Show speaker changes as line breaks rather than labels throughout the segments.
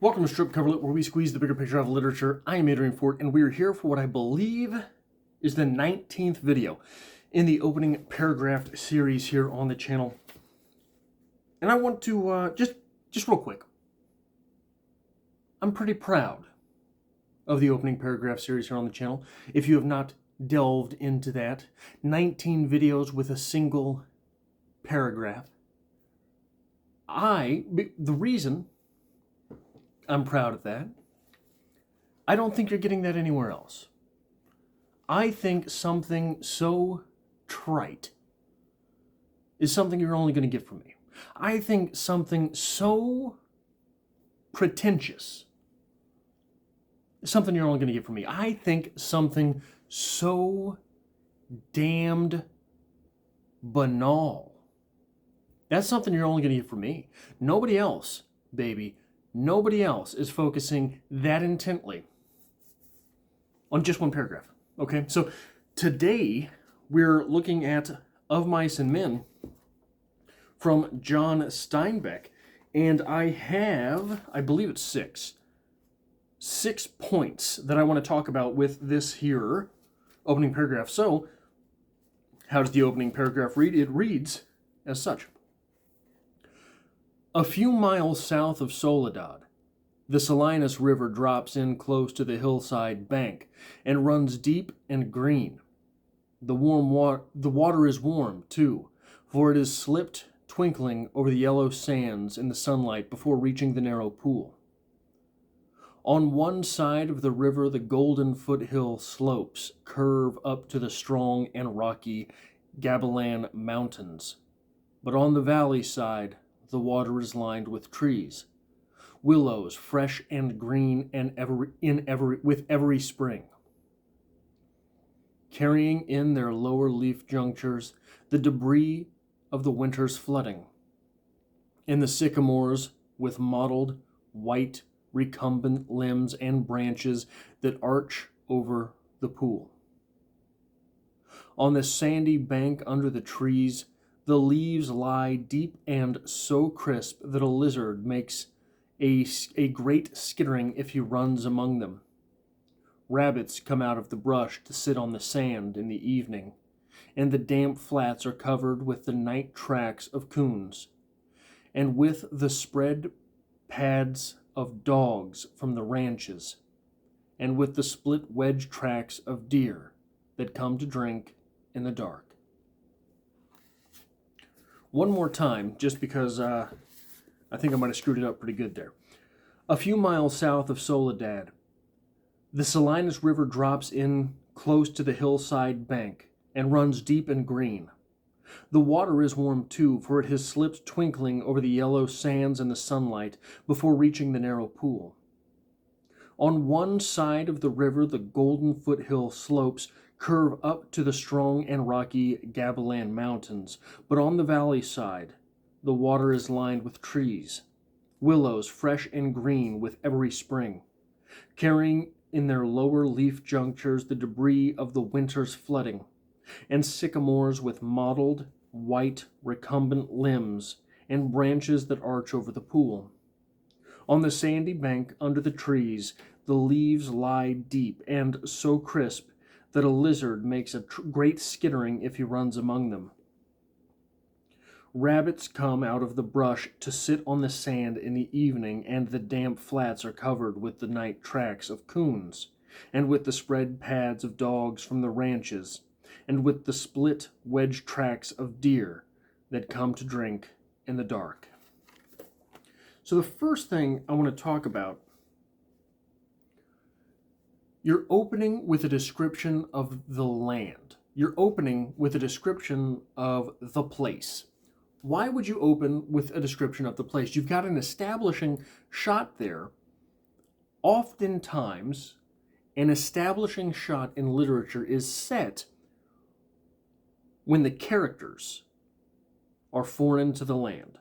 Welcome to Strip Coverlet, where we squeeze the bigger picture out of literature. I am Adrian Fort, and we are here for what I believe is the 19th video in the opening paragraph series here on the channel. And I want to, just real quick, I'm pretty proud of the opening paragraph series here on the channel. If you have not delved into that, 19 videos with a single paragraph. The reason I'm proud of that, I don't think you're getting that anywhere else. I think something so trite is something you're only going to get from me. I think something so pretentious is something you're only going to get from me. I think something so damned banal, that's something you're only going to get from me. Nobody else, baby, nobody else is focusing that intently on just one paragraph. Okay, so today we're looking at Of Mice and Men from John Steinbeck, and I have, I believe it's six points that I want to talk about with this here opening paragraph. So, how does the opening paragraph read? It reads as such. A few miles south of Soledad, the Salinas River drops in close to the hillside bank and runs deep and green. The water is warm, too, for it is slipped twinkling over the yellow sands in the sunlight before reaching the narrow pool. On one side of the river, the golden foothill slopes curve up to the strong and rocky Gabilan Mountains, but on the valley side, the water is lined with trees, willows fresh and green with every spring, carrying in their lower leaf junctures the debris of the winter's flooding, and the sycamores with mottled, white, recumbent limbs and branches that arch over the pool. On the sandy bank under the trees, the leaves lie deep and so crisp that a lizard makes a great skittering if he runs among them. Rabbits come out of the brush to sit on the sand in the evening, and the damp flats are covered with the night tracks of coons, and with the spread pads of dogs from the ranches, and with the split wedge tracks of deer that come to drink in the dark. One more time, just because I think I might have screwed it up pretty good there. A few miles south of Soledad, the Salinas River drops in close to the hillside bank and runs deep and green. The water is warm too, for it has slipped twinkling over the yellow sands in the sunlight before reaching the narrow pool. On one side of the river, the golden foothill slopes curve up to the strong and rocky Gabilan Mountains, but on the valley side, the water is lined with trees, willows fresh and green with every spring, carrying in their lower leaf junctures the debris of the winter's flooding, and sycamores with mottled, white, recumbent limbs and branches that arch over the pool. On the sandy bank under the trees, the leaves lie deep and so crisp that a lizard makes a great skittering if he runs among them. Rabbits come out of the brush to sit on the sand in the evening, and the damp flats are covered with the night tracks of coons, and with the spread pads of dogs from the ranches, and with the split wedge tracks of deer that come to drink in the dark. So the first thing I want to talk about, you're opening with a description of the land. You're opening with a description of the place. Why would you open with a description of the place? You've got an establishing shot there. Oftentimes, an establishing shot in literature is set when the characters are foreign to the land.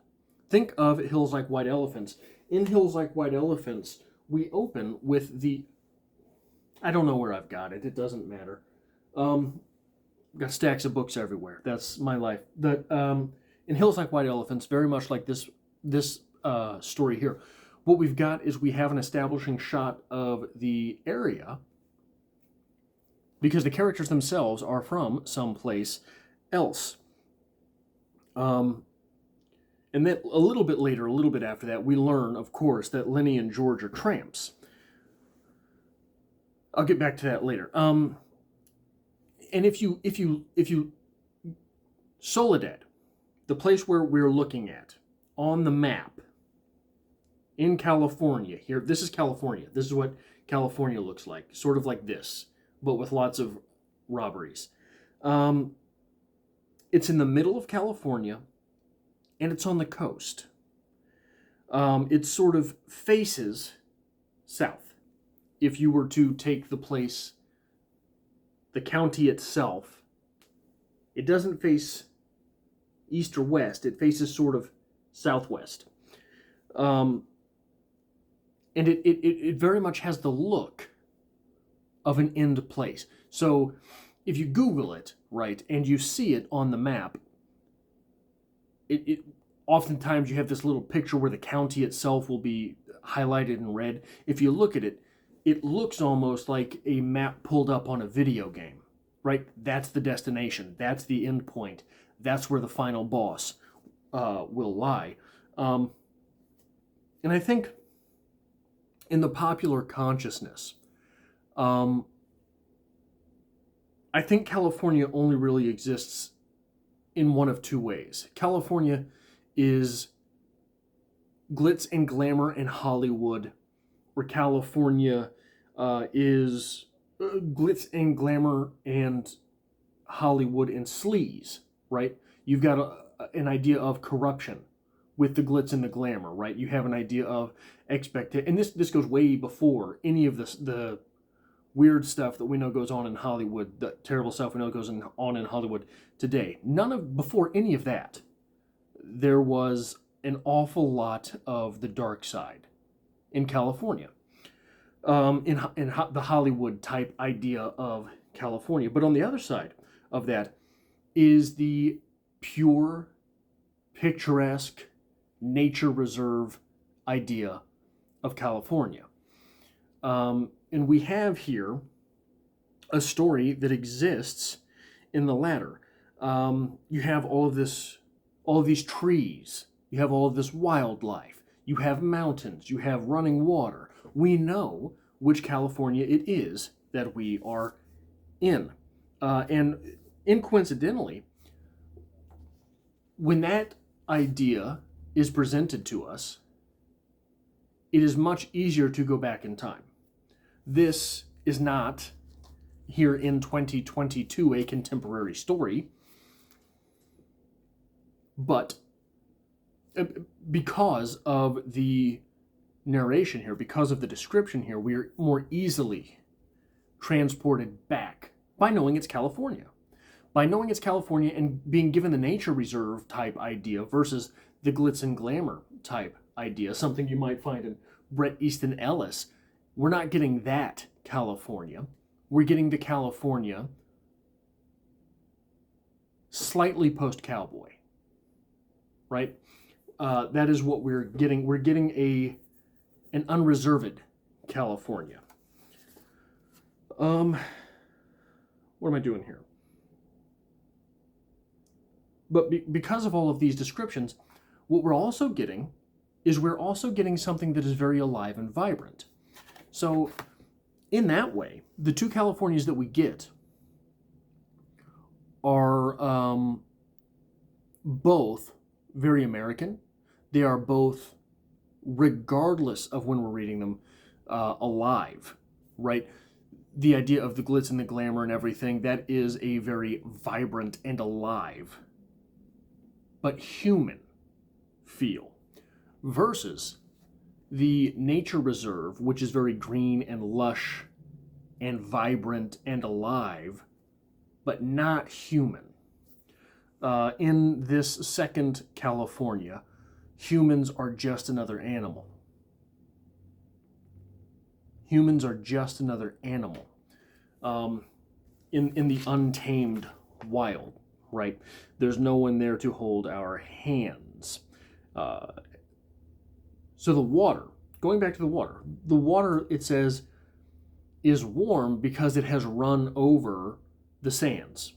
Think of Hills Like White Elephants. In Hills Like White Elephants, we open with the... I don't know where I've got it. It doesn't matter. Got stacks of books everywhere. That's my life. In Hills Like White Elephants, very much like this story here, what we've got is we have an establishing shot of the area because the characters themselves are from someplace else. And then a little bit later, a little bit after that, we learn, of course, that Lenny and George are tramps. I'll get back to that later. And if you Soledad, the place where we're looking at on the map in California, here, this is California. This is what California looks like, sort of like this, but with lots of robberies. It's in the middle of California, and it's on the coast. It sort of faces south. If you were to take the place, the county itself, it doesn't face east or west. It faces sort of southwest. And it very much has the look of an end place. So if you Google it, right, and you see it on the map, it oftentimes you have this little picture where the county itself will be highlighted in red. If you look at it, it looks almost like a map pulled up on a video game, right? That's the destination. That's the end point. That's where the final boss will lie. And I think in the popular consciousness, I think California only really exists in one of two ways. California is glitz and glamour and Hollywood, where California is glitz and glamour and Hollywood and sleaze, right? You've got an idea of corruption with the glitz and the glamour, right? You have an idea of expectation, and this goes way before any of the weird stuff that we know goes on in Hollywood, the terrible stuff we know goes on in Hollywood today. Before any of that, there was an awful lot of the dark side in California, in the Hollywood type idea of California. But on the other side of that is the pure, picturesque, nature reserve idea of California. And we have here a story that exists in the latter. You have all of these trees. You have all of this wildlife. You have mountains. You have running water. We know which California it is that we are in. And coincidentally, when that idea is presented to us, it is much easier to go back in time. This is not, here in 2022, a contemporary story, but because of the narration here, because of the description here, we are more easily transported back by knowing it's California. By knowing it's California and being given the nature reserve type idea versus the glitz and glamour type idea, something you might find in Bret Easton Ellis. We're not getting that California. We're getting the California slightly post-cowboy, right? That is what we're getting. We're getting an unreserved California. What am I doing here? But because of all of these descriptions, what we're also getting is something that is very alive and vibrant. So in that way, the two Californias that we get are both very American. They are both, regardless of when we're reading them, alive, right? The idea of the glitz and the glamour and everything, that is a very vibrant and alive, but human feel, versus the nature reserve, which is very green and lush and vibrant and alive, but not human. In this second California, humans are just another animal. Humans are just another animal in the untamed wild, right? There's no one there to hold our hands. So the water going back to the water, it says, is warm because it has run over the sands.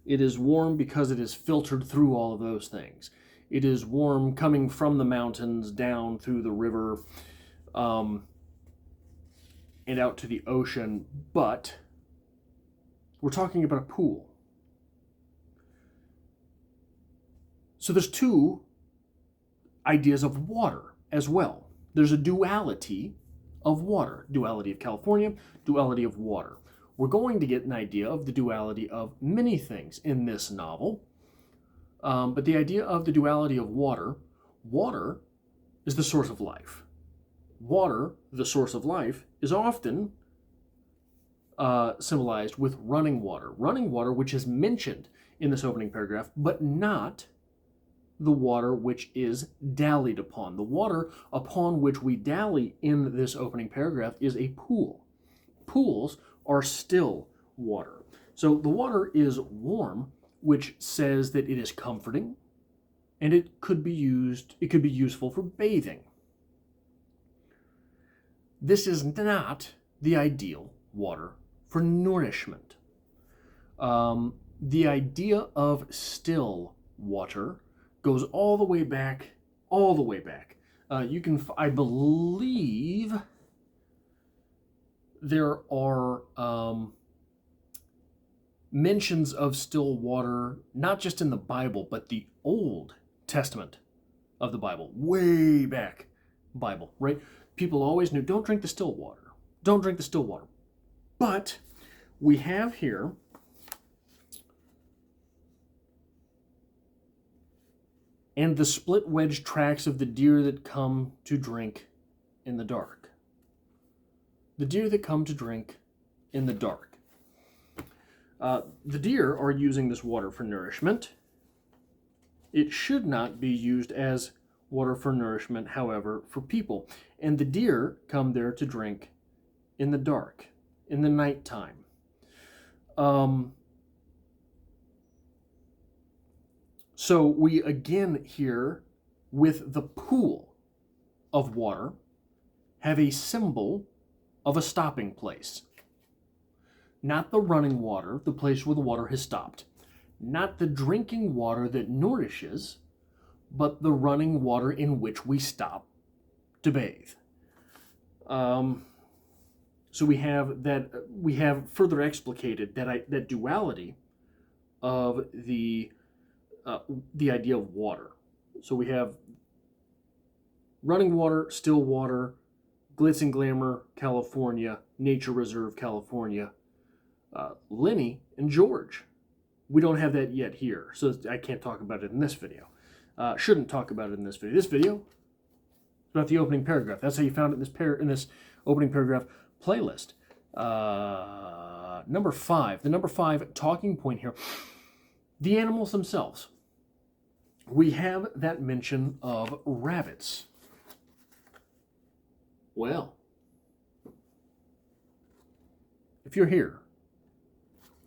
It is warm because it is filtered through all of those things. It is warm coming from the mountains down through the river and out to the ocean. But we're talking about a pool. So there's two ideas of water as well. There's a duality of water. Duality of California, duality of water. We're going to get an idea of the duality of many things in this novel. But the idea of the duality of water, water is the source of life. Water, the source of life, is often symbolized with running water. Running water, which is mentioned in this opening paragraph, but not the water which is dallied upon. The water upon which we dally in this opening paragraph is a pool. Pools are still water. So the water is warm, which says that it is comforting, and it could be useful for bathing. This is not the ideal water for nourishment. The idea of still water goes all the way back. I believe there are mentions of still water, not just in the Bible, but the Old Testament of the Bible, way back Bible, right? People always knew, don't drink the still water. Don't drink the still water. But we have here and the split wedge tracks of the deer that come to drink in the dark. The deer that come to drink in the dark. The deer are using this water for nourishment. It should not be used as water for nourishment, however, for people. And the deer come there to drink in the dark, in the nighttime. So we again here, with the pool of water, have a symbol of a stopping place. Not the running water, the place where the water has stopped. Not the drinking water that nourishes, but the running water in which we stop to bathe. So we have further explicated that duality of the idea of water. So we have running water, still water, glitz and glamour, California, nature reserve, California, Lenny and George. We don't have that yet here, so I can't talk about it in this video. Shouldn't talk about it in this video. This video is about the opening paragraph. That's how you found it in this opening paragraph playlist. Number 5. The number 5 talking point here. The animals themselves. We have that mention of rabbits. Well, if you're here,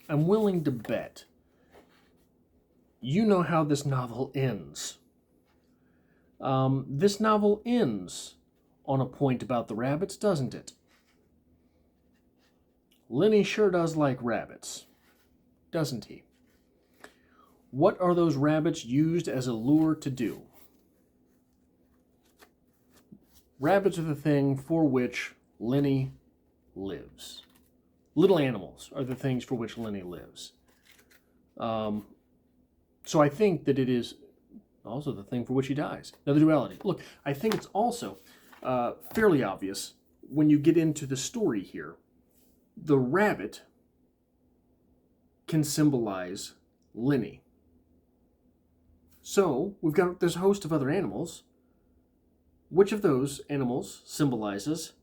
I'm willing to bet you know how this novel ends. This novel ends on a point about the rabbits, doesn't it? Lenny sure does like rabbits, doesn't he? What are those rabbits used as a lure to do? Rabbits are the thing for which Lenny lives. Little animals are the things for which Lenny lives. So I think that it is also the thing for which he dies. Another duality. Look, I think it's also fairly obvious when you get into the story here. The rabbit can symbolize Lenny. So we've got this host of other animals. Which of those animals symbolizes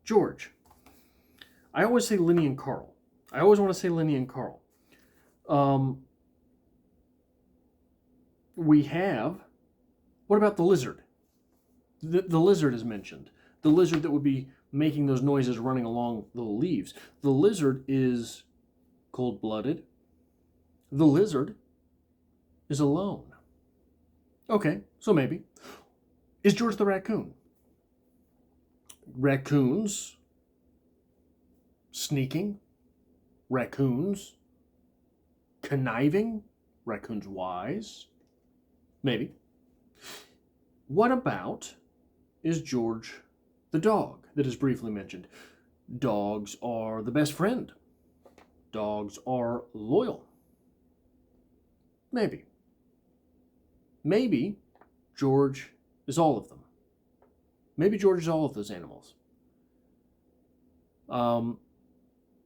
George? I always say Lenny and Carl. I always want to say Lenny and Carl. We have, what about the lizard? The lizard is mentioned. The lizard that would be making those noises running along the leaves. The lizard is cold-blooded. The lizard is alone. Okay, so maybe. Is George the raccoon? Raccoons sneaking, raccoons conniving, raccoons wise, maybe. What about is George the dog that is briefly mentioned? Dogs are the best friend. Dogs are loyal. Maybe. Maybe George is all of them. Maybe George is all of those animals.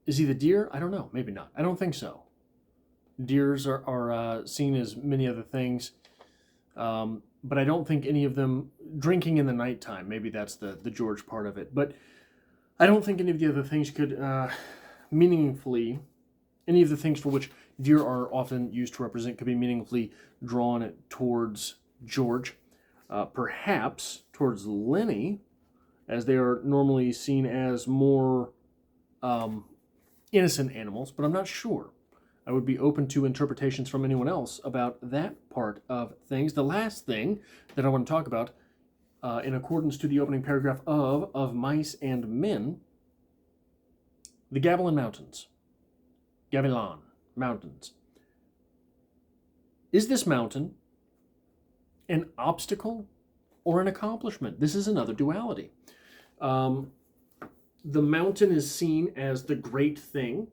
Is he the deer? I don't know. Maybe not. I don't think so. Deers are seen as many other things, but I don't think any of them drinking in the nighttime. Maybe that's the George part of it. But I don't think any of the other things could meaningfully, any of the things for which deer are often used to represent could be meaningfully drawn towards George. Perhaps towards Lenny, as they are normally seen as more innocent animals, but I'm not sure. I would be open to interpretations from anyone else about that part of things. The last thing that I want to talk about, in accordance to the opening paragraph of Mice and Men, the Gavilan Mountains. Gavilan Mountains. Is this mountain an obstacle or an accomplishment? This is another duality. The mountain is seen as the great thing.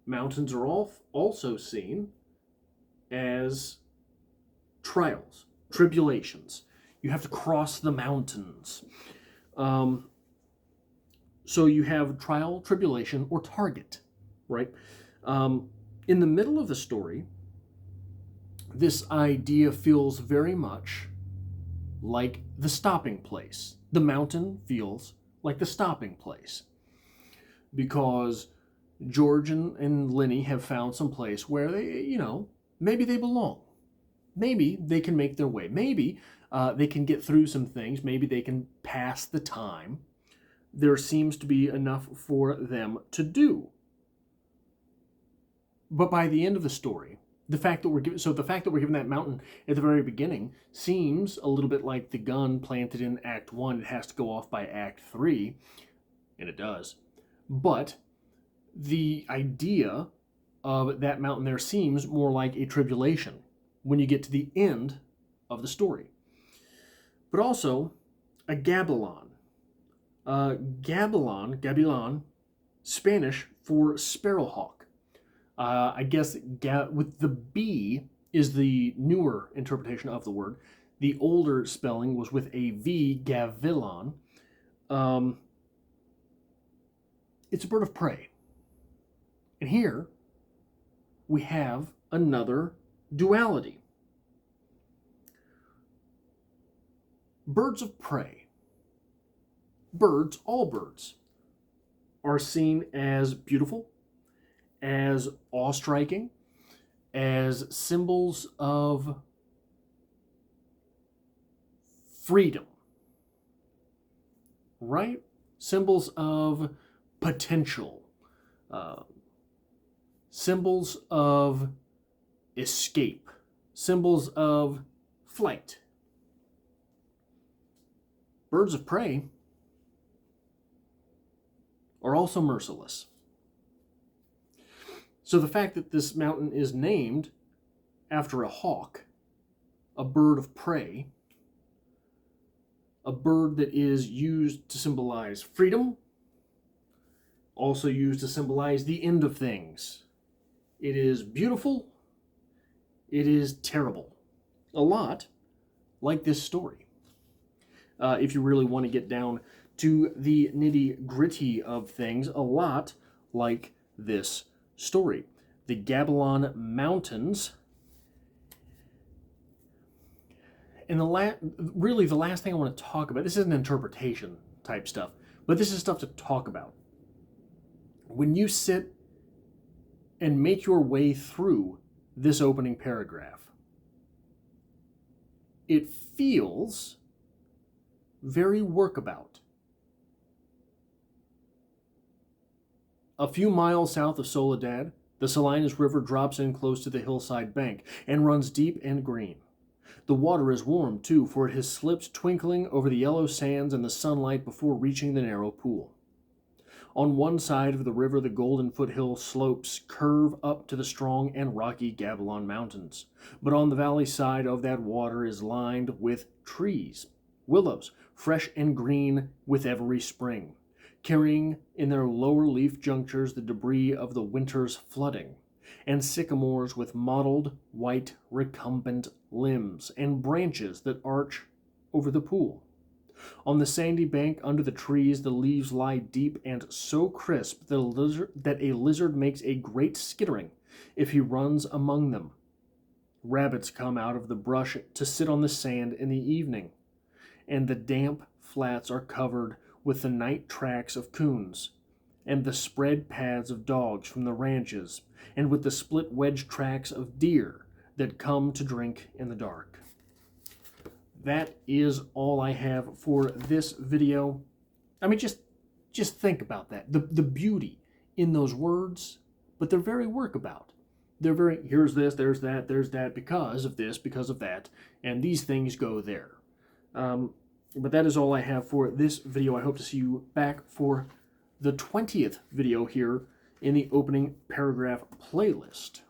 Mountains are also seen as trials, tribulations. You have to cross the mountains. So you have trial, tribulation, or target, right? In the middle of the story, this idea feels very much like the stopping place. The mountain feels like the stopping place because George and Lenny have found some place where they, maybe they belong. Maybe they can make their way. Maybe they can get through some things. Maybe they can pass the time. There seems to be enough for them to do. But by the end of the story, the fact that we're given that mountain at the very beginning seems a little bit like the gun planted in Act 1. It has to go off by Act 3, and it does. But the idea of that mountain there seems more like a tribulation when you get to the end of the story. But also a gabilan. Gabilan, Spanish for sparrowhawk. I guess with the B is the newer interpretation of the word. The older spelling was with a V, gavilan. It's a bird of prey. And here we have another duality. Birds of prey. Birds, all birds, are seen as beautiful, as awe-striking, as symbols of freedom, right? Symbols of potential, symbols of escape, symbols of flight. Birds of prey are also merciless. So the fact that this mountain is named after a hawk, a bird of prey, a bird that is used to symbolize freedom, also used to symbolize the end of things. It is beautiful. It is terrible. A lot like this story. If you really want to get down to the nitty-gritty of things, a lot like this story. The Gabilan Mountains. And the last thing I want to talk about, this isn't interpretation type stuff, but this is stuff to talk about. When you sit and make your way through this opening paragraph, it feels very workabout. A few miles south of Soledad, the Salinas River drops in close to the hillside bank and runs deep and green. The water is warm, too, for it has slipped twinkling over the yellow sands in the sunlight before reaching the narrow pool. On one side of the river, the golden foothill slopes curve up to the strong and rocky Gabilon Mountains. But on the valley side of that water is lined with trees, willows, fresh and green with every spring, carrying in their lower leaf junctures the debris of the winter's flooding, and sycamores with mottled, white, recumbent limbs and branches that arch over the pool. On the sandy bank under the trees, the leaves lie deep and so crisp that a lizard makes a great skittering if he runs among them. Rabbits come out of the brush to sit on the sand in the evening, and the damp flats are covered with the night tracks of coons, and the spread paths of dogs from the ranches, and with the split wedge tracks of deer that come to drink in the dark. That is all I have for this video. I mean, just think about that. The beauty in those words, but they're very workabout. They're very, here's this, there's that, because of this, because of that, and these things go there. But that is all I have for this video. I hope to see you back for the 20th video here in the opening paragraph playlist.